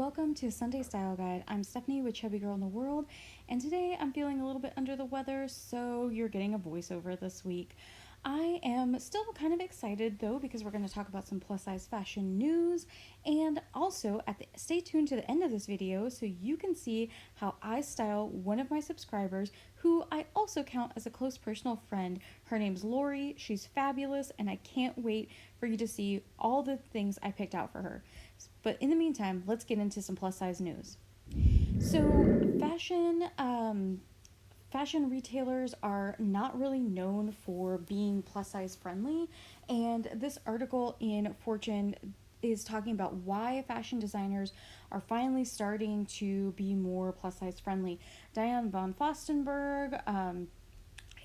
welcome to Sunday Style Guide. I'm Stephanie with Chubby Girl in the World, and today I'm feeling a little bit under the weather, so you're getting a voiceover this week. I am still kind of excited though because we're going to talk about some plus size fashion news, and also stay tuned to the end of this video so you can see how I style one of my subscribers who I also count as a close personal friend. Her name's Lori. She's fabulous, and I can't wait for you to see all the things I picked out for her. But in the meantime, let's get into some plus size news. So, fashion retailers are not really known for being plus size friendly, and this article in Fortune is talking about why fashion designers are finally starting to be more plus size friendly. Diane von Fostenberg,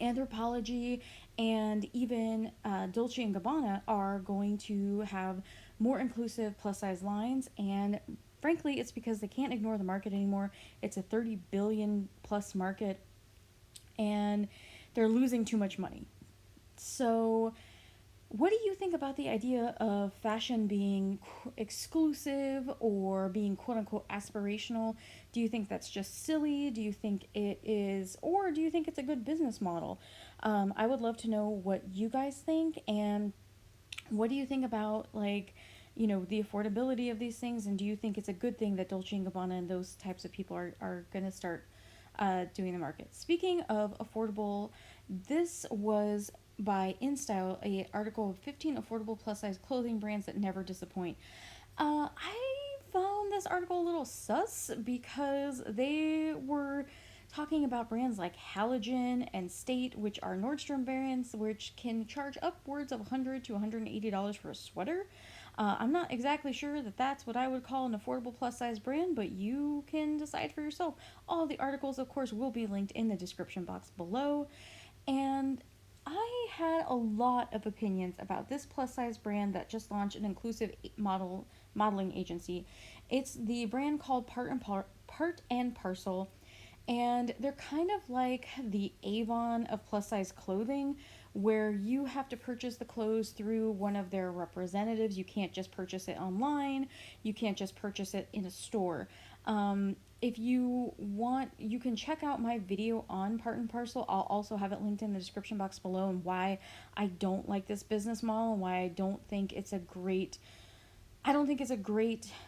Anthropology, and even Dolce & Gabbana are going to have more inclusive plus size lines, and frankly it's because they can't ignore the market anymore. It's a 30 billion plus market, and they're losing too much money. So what do you think about the idea of fashion being exclusive or being quote unquote aspirational? Do you think that's just silly? Do you think it is, or do you think it's a good business model? I would love to know what you guys think, and what do you think about, like, the affordability of these things, and do you think it's a good thing that Dolce & Gabbana and those types of people are going to start doing the market? Speaking of affordable, this was by Instyle, a article of 15 affordable plus size clothing brands that never disappoint. I found this article a little sus because they were talking about brands like Halogen and State, which are Nordstrom brands, which can charge upwards of $100 to $180 for a sweater. I'm not exactly sure that that's what I would call an affordable plus size brand, but you can decide for yourself. All the articles, of course, will be linked in the description box below. And I had a lot of opinions about this plus size brand that just launched an inclusive modeling agency. It's the brand called Part and Parcel, and they're kind of like the Avon of plus size clothing, where you have to purchase the clothes through one of their representatives. You can't just purchase it online, you can't just purchase it in a store. If you want, you can check out my video on Part and Parcel. I'll also have it linked in the description box below, and why I don't like this business model and why I don't think it's a great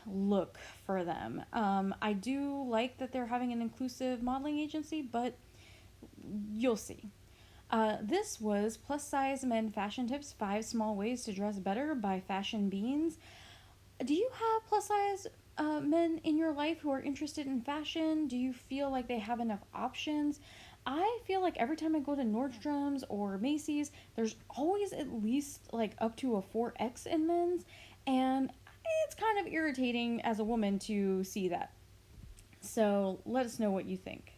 look for them. I do like that they're having an inclusive modeling agency, but you'll see. This was Plus Size Men Fashion Tips 5 Small Ways to Dress Better by Fashion Beans. Do you have plus size men in your life who are interested in fashion? Do you feel like they have enough options? I feel like every time I go to Nordstrom's or Macy's, there's always at least like up to a 4X in men's, and it's kind of irritating as a woman to see that. So let us know what you think.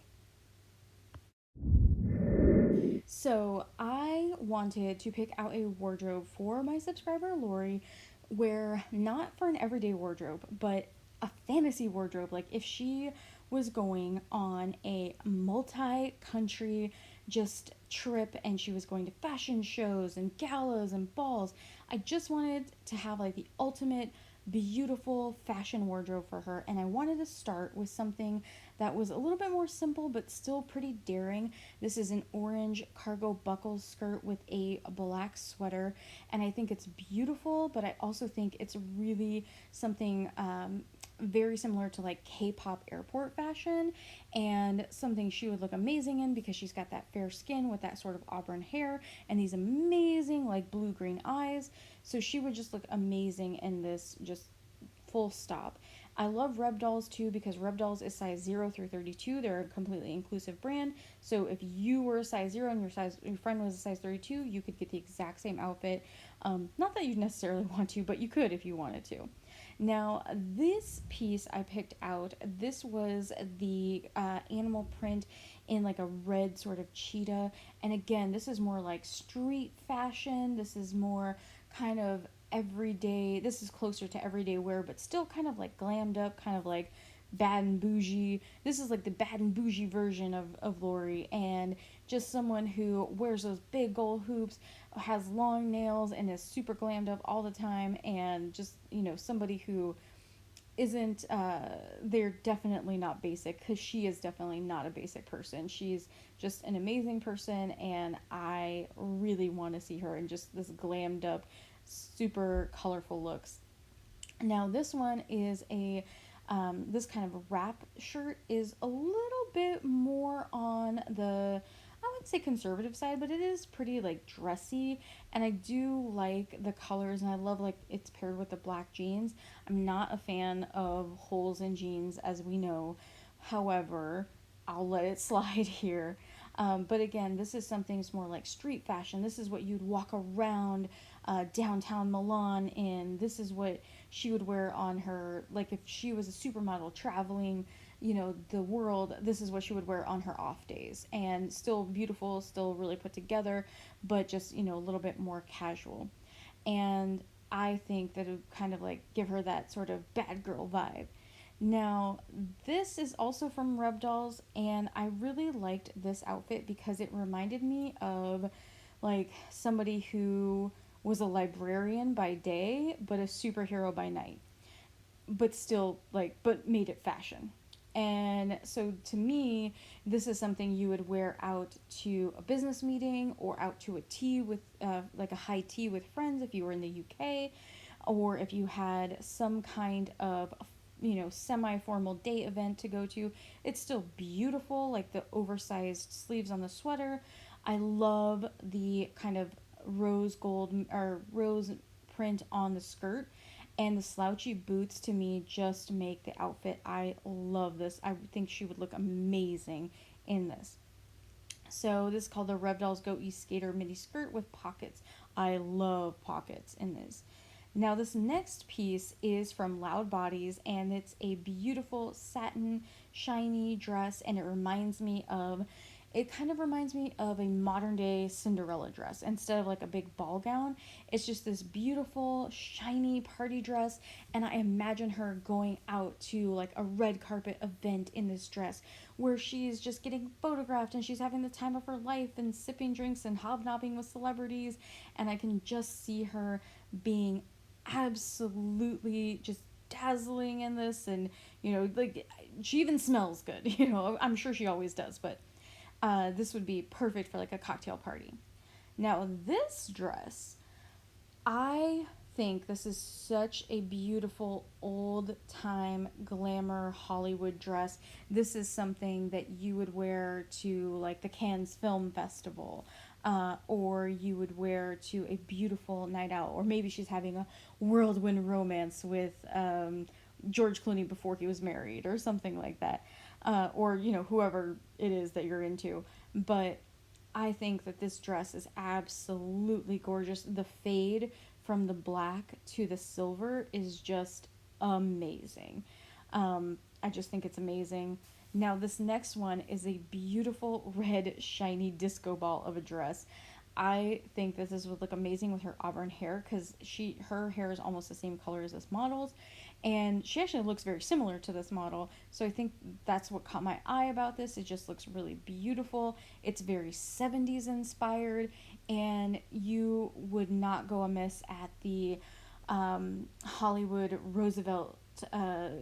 So I wanted to pick out a wardrobe for my subscriber Lori, where not for an everyday wardrobe, but a fantasy wardrobe. Like if she was going on a multi-country just trip and she was going to fashion shows and galas and balls, I just wanted to have like the ultimate beautiful fashion wardrobe for her, and I wanted to start with something that was a little bit more simple but still pretty daring. This is an orange cargo buckle skirt with a black sweater, and I think it's beautiful, but I also think it's really something very similar to like K-pop airport fashion, and something she would look amazing in because she's got that fair skin with that sort of auburn hair and these amazing like blue-green eyes. So she would just look amazing in this, just full stop. I love Reb Dolls too because Reb Dolls is size 0 through 32. They're a completely inclusive brand. So if you were a size 0 and your friend was a size 32, you could get the exact same outfit. Not that you necessarily want to, but you could if you wanted to. Now, this piece I picked out, this was the animal print in like a red sort of cheetah. And again, this is more like street fashion. This is more kind of everyday. This is closer to everyday wear, but still kind of like glammed up, kind of like bad and bougie. This is like the bad and bougie version of Lori, and just someone who wears those big gold hoops, has long nails, and is super glammed up all the time, and just, somebody who isn't they're definitely not basic, because she is definitely not a basic person. She's just an amazing person, and I really want to see her in just this glammed up, super colorful looks. Now this one is a this kind of wrap shirt is a little bit more on the, I would say, conservative side, but it is pretty like dressy, and I do like the colors, and I love like it's paired with the black jeans. I'm not a fan of holes in jeans, as we know. However, I'll let it slide here. But again, this is something that's more like street fashion. This is what you'd walk around downtown Milan in. This is what she would wear on her, like if she was a supermodel traveling, the world. This is what she would wear on her off days, and still beautiful, still really put together, but just a little bit more casual. And I think that it would kind of like give her that sort of bad girl vibe. Now, this is also from Rub Dolls, and I really liked this outfit because it reminded me of like somebody who was a librarian by day but a superhero by night, but still like, but made it fashion. And so to me, this is something you would wear out to a business meeting, or out to a tea with like a high tea with friends if you were in the UK, or if you had some kind of semi-formal day event to go to. It's still beautiful, like the oversized sleeves on the sweater. I love the kind of rose gold or rose print on the skirt, and the slouchy boots to me just make the outfit. I love this. I think she would look amazing in this. So this is called the Rev Dolls Go East Skater mini skirt with pockets. I love pockets in this. Now this next piece is from Loud Bodies, and it's a beautiful satin shiny dress, and it kind of reminds me of a modern day Cinderella dress. Instead of like a big ball gown, it's just this beautiful shiny party dress, and I imagine her going out to like a red carpet event in this dress, where she's just getting photographed and she's having the time of her life and sipping drinks and hobnobbing with celebrities, and I can just see her being absolutely just dazzling in this. And like, she even smells good. I'm sure she always does, but this would be perfect for like a cocktail party. Now this dress, I think this is such a beautiful old time glamour Hollywood dress. This is something that you would wear to like the Cannes Film Festival, or you would wear to a beautiful night out, or maybe she's having a whirlwind romance with George Clooney before he was married, or something like that, or whoever it is that you're into. But I think that this dress is absolutely gorgeous. The fade from the black to the silver is just amazing. I just think it's amazing. Now, this next one is a beautiful red, shiny disco ball of a dress. I think that this would look amazing with her auburn hair, because her hair is almost the same color as this model's, and she actually looks very similar to this model. So I think that's what caught my eye about this. It just looks really beautiful. It's very 70s inspired, and you would not go amiss at the Hollywood Roosevelt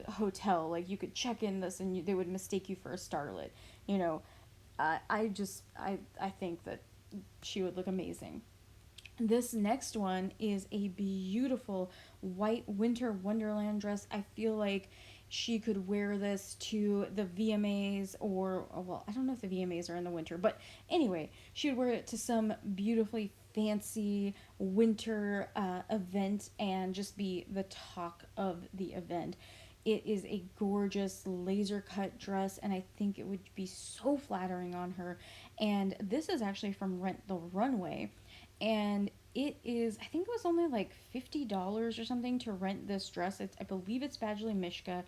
hotel. Like, you could check in this and they would mistake you for a starlet. I think that she would look amazing. This next one is a beautiful white winter wonderland dress. I feel like she could wear this to the VMAs, or, well, I don't know if the VMAs are in the winter, but anyway, she would wear it to some beautifully fancy winter event and just be the talk of the event. It is a gorgeous laser cut dress, and I think it would be so flattering on her. And this is actually from Rent the Runway, and it is, I think it was only like $50 or something to rent this dress. I believe it's Badgley Mishka,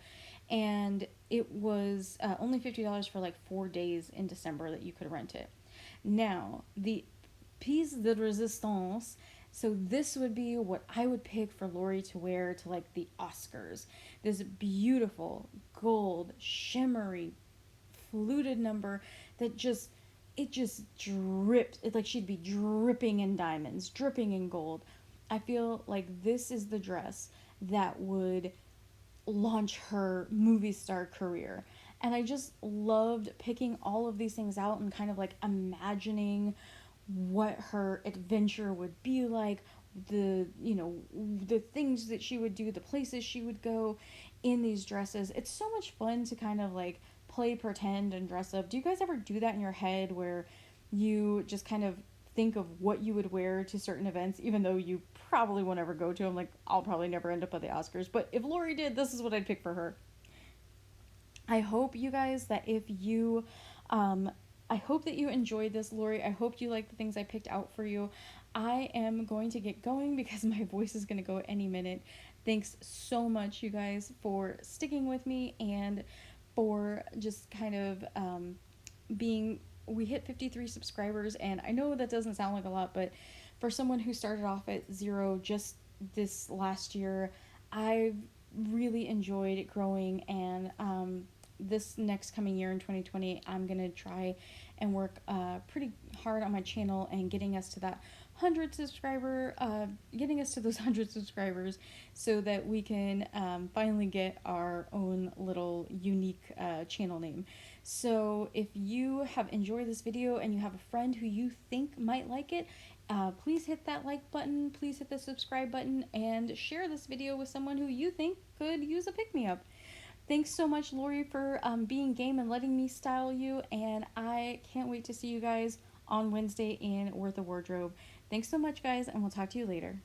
and it was only $50 for like 4 days in December that you could rent it. Now, the piece de resistance. So this would be what I would pick for Lori to wear to like the Oscars. This beautiful gold shimmery fluted number that just, it just dripped. It's like she'd be dripping in diamonds, dripping in gold. I feel like this is the dress that would launch her movie star career. And I just loved picking all of these things out and kind of like imagining what her adventure would be like, the, you know, the things that she would do, the places she would go in these dresses. It's so much fun to kind of like play pretend and dress up. Do you guys ever do that in your head where you just kind of think of what you would wear to certain events, even though you probably won't ever go to them? Like, I'll probably never end up at the Oscars, but if Lori did, this is what I'd pick for her. I hope you guys that if you I hope that you enjoyed this, Lori. I hope you like the things I picked out for you. I am going to get going because my voice is going to go any minute. Thanks so much, you guys, for sticking with me and for just kind of being. We hit 53 subscribers, and I know that doesn't sound like a lot, but for someone who started off at 0 just this last year, I've really enjoyed growing, and this next coming year in 2020, I'm gonna try and work pretty hard on my channel and getting us to that 100 subscriber, getting us to those 100 subscribers, so that we can finally get our own little unique channel name. So if you have enjoyed this video and you have a friend who you think might like it, please hit that like button, please hit the subscribe button, and share this video with someone who you think could use a pick-me-up. Thanks so much, Lori, for being game and letting me style you, and I can't wait to see you guys on Wednesday in Worth a Wardrobe. Thanks so much, guys, and we'll talk to you later.